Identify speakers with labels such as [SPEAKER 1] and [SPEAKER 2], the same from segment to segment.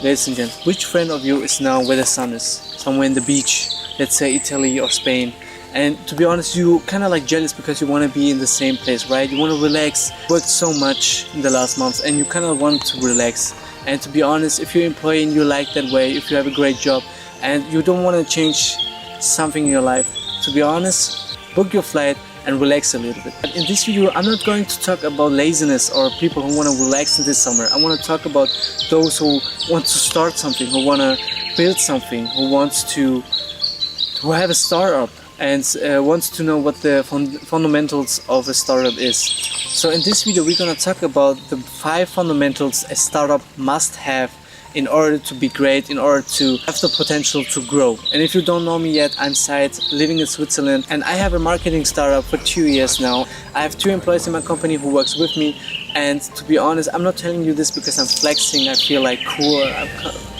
[SPEAKER 1] ladies and gentlemen, which friend of you is now where the sun is? Somewhere in the beach, let's say Italy or Spain. And to be honest, you kind of like jealous because you want to be in the same place, right? You want to relax. Worked so much in the last months and you kind of want to relax. And to be honest, if you're employee and you like that way, if you have a great job and you don't want to change something in your life, to be honest, book your flight and relax a little bit. But in this video, I'm not going to talk about laziness or people who want to relax in this summer. I want to talk about those who want to start something, who want to build something, who have a startup and wants to know what the fundamentals of a startup is. So in this video, we're going to talk about the 5 fundamentals a startup must have in order to be great, in order to have the potential to grow. And if you don't know me yet, I'm Syed, living in Switzerland, and I have a marketing startup for 2 years now. I have 2 employees in my company who works with me, and to be honest, I'm not telling you this because I'm flexing, I feel like cool.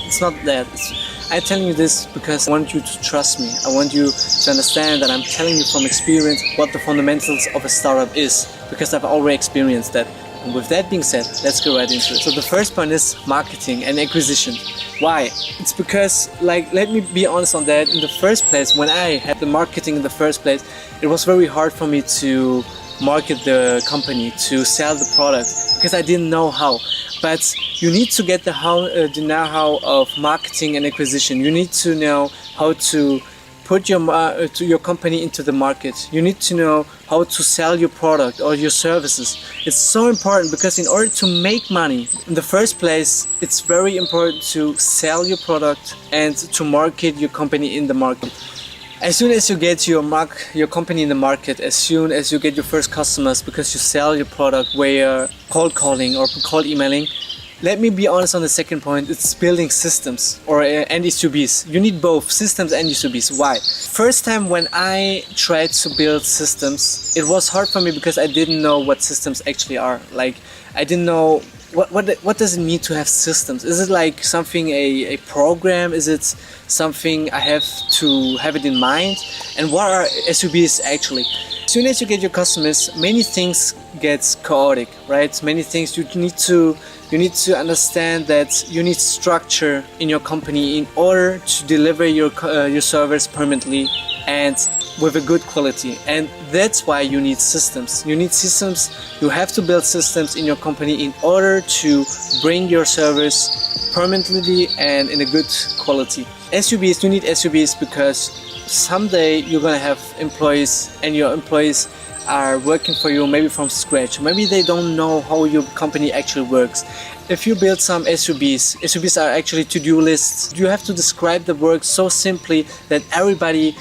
[SPEAKER 1] It's not that. I'm telling you this because I want you to trust me. I want you to understand that I'm telling you from experience what the fundamentals of a startup is, because I've already experienced that. And with that being said, let's go right into it. So the first point is marketing and acquisition. Why? It's because, let me be honest on that. In the first place, when I had the marketing in the first place, it was very hard for me to market the company, to sell the product, because I didn't know how. But you need to get the know-how of marketing and acquisition. You need to know how to put your company into the market. You need to know how to sell your product or your services. It's so important because in order to make money, in the first place, it's very important to sell your product and to market your company in the market. As soon as you get your company in the market, as soon as you get your first customers because you sell your product via cold calling or cold emailing, let me be honest on the second point, it's building systems and SUBs. You need both systems and SUBs. Why? First time when I tried to build systems, it was hard for me because I didn't know what systems actually are. I didn't know what does it mean to have systems? Is it like something, a program? Is it something I have to have it in mind? And what are SUBs actually? As soon as you get your customers, many things get chaotic, right? Many things you need to understand that you need structure in your company in order to deliver your service permanently and with a good quality. And that's why you need systems. You need systems. You have to build systems in your company in order to bring your service permanently and in a good quality. SUBs, you need SUBs because someday you're gonna have employees and your employees are working for you maybe from scratch. Maybe they don't know how your company actually works. If you build some SUBs are actually to-do lists. You have to describe the work so simply that everybody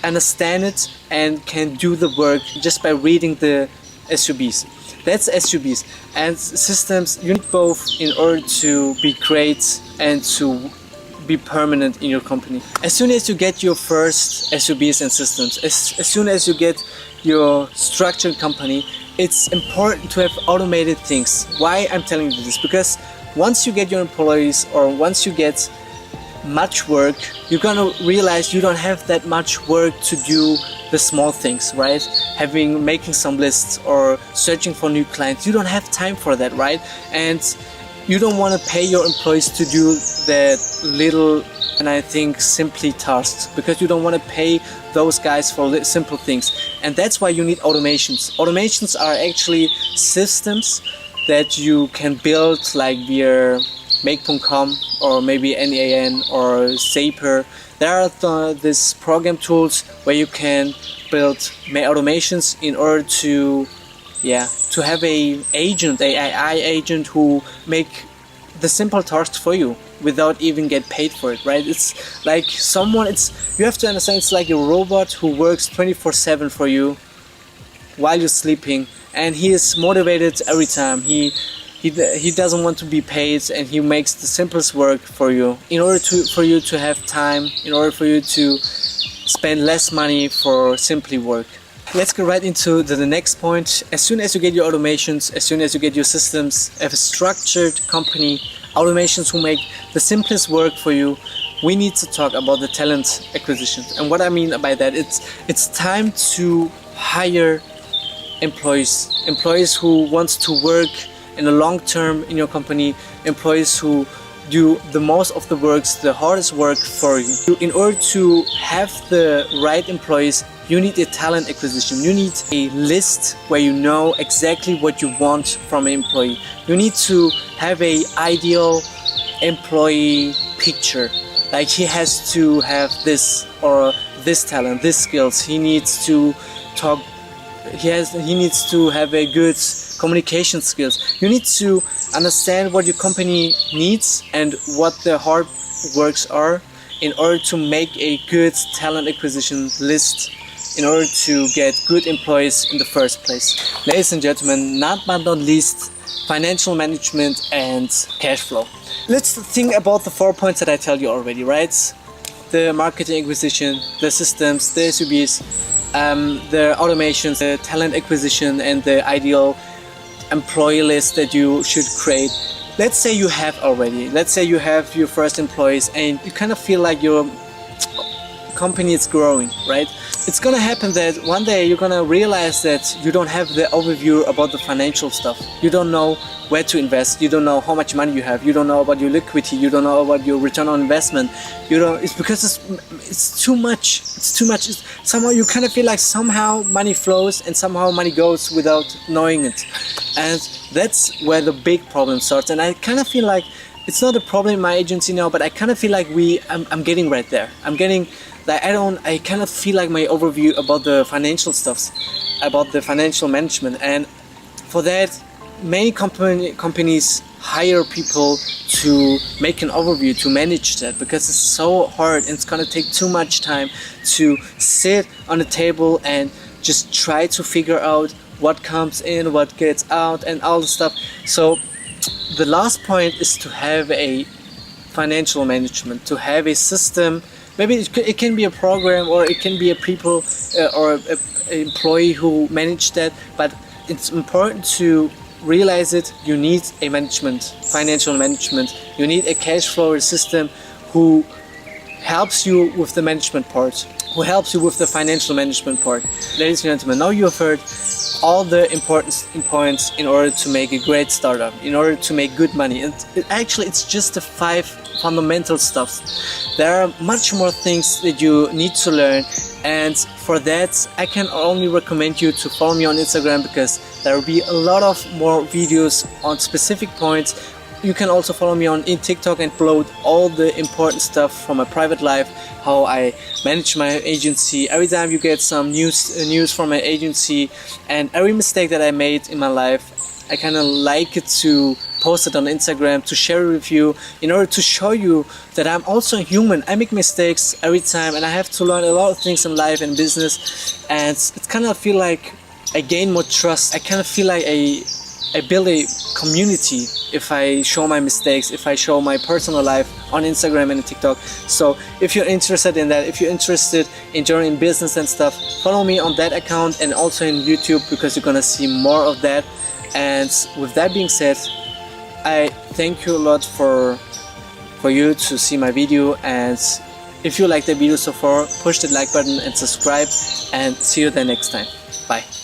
[SPEAKER 1] understand it and can do the work just by reading the SUBs. That's SUBs. And systems, you need both in order to be great and to be permanent in your company. As soon as you get your first SUBs and systems, as soon as you get your structured company, it's important to have automated things. Why I'm telling you this? Because once you get your employees or once you get much work, you're gonna realize you don't have that much work to do the small things, right? Making some lists or searching for new clients. You don't have time for that, right? And you don't want to pay your employees to do that little and I think simply tasks, because you don't want to pay those guys for simple things. And that's why you need automations. Automations are actually systems that you can build like via Make.com or maybe NAN or Zapier. There are these program tools where you can build automations in order to have an AI agent who make the simple tasks for you without even get paid for it, right? It's like you have to understand, it's like a robot who works 24/7 for you while you're sleeping, and he is motivated every time. He doesn't want to be paid, and he makes the simplest work for you in order for you to have time, in order for you to spend less money for simply work. Let's go right into the next point. As soon as you get your automations, as soon as you get your systems, have a structured company, automations who make the simplest work for you, we need to talk about the talent acquisition. And what I mean by that, it's time to hire employees who want to work in the long term in your company, employees who do the most of the works, the hardest work for you. In order to have the right employees, you need a talent acquisition. You need a list where you know exactly what you want from an employee. You need to have an ideal employee picture. Like, he has to have this or this talent, this skills. He needs to talk. He needs to have a good communication skills. You need to understand what your company needs and what the hard works are in order to make a good talent acquisition list, in order to get good employees in the first place. Ladies and gentlemen, last but not least, financial management and cash flow. Let's think about the 4 points that I tell you already, right? The marketing acquisition, the systems, the SUBs, the automations, the talent acquisition, and the ideal employee list that you should create. Let's say you have already. Let's say you have your first employees and you kind of feel like your company is growing, right? It's gonna happen that one day you're gonna realize that you don't have the overview about the financial stuff. You don't know where to invest. You don't know how much money you have. You don't know about your liquidity. You don't know about your return on investment. You don't. It's because it's too much. It's too much. Somehow you kind of feel like somehow money flows and somehow money goes without knowing it, and that's where the big problem starts. And I kind of feel like it's not a problem in my agency now, but I kind of feel like I'm getting right there. I'm getting like I kind of feel like my overview about the financial stuffs, about the financial management, and for that many companies hire people to make an overview, to manage that, because it's so hard and it's gonna take too much time to sit on a table and just try to figure out what comes in, what gets out, and all the stuff. So the last point is to have a financial management, to have a system. Maybe it can be a program, or it can be a people or an employee who manage that, but it's important to realize it. You need a management, financial management. You need a cash flow system who helps you with the management part, who helps you with the financial management part. Ladies and gentlemen, now you have heard all the important points in order to make a great startup, in order to make good money. And actually, it's just the 5 fundamental stuff. There are much more things that you need to learn, and for that I can only recommend you to follow me on Instagram, because there will be a lot of more videos on specific points. You can also follow me on TikTok and upload all the important stuff from my private life, how I manage my agency. Every time you get some news from my agency, and every mistake that I made in my life, I kind of like it to post it on Instagram, to share it with you, in order to show you that I'm also a human. I make mistakes every time, and I have to learn a lot of things in life and business, and it's kind of feel like I gain more trust. I kind of feel like I build a community if I show my mistakes, if I show my personal life on Instagram and TikTok. So if you're interested in that, if you're interested in joining business and stuff, follow me on that account and also in YouTube, because you're gonna see more of that. And with that being said, I thank you a lot for you to see my video, and if you like the video so far, push the like button and subscribe, and see you the next time. Bye.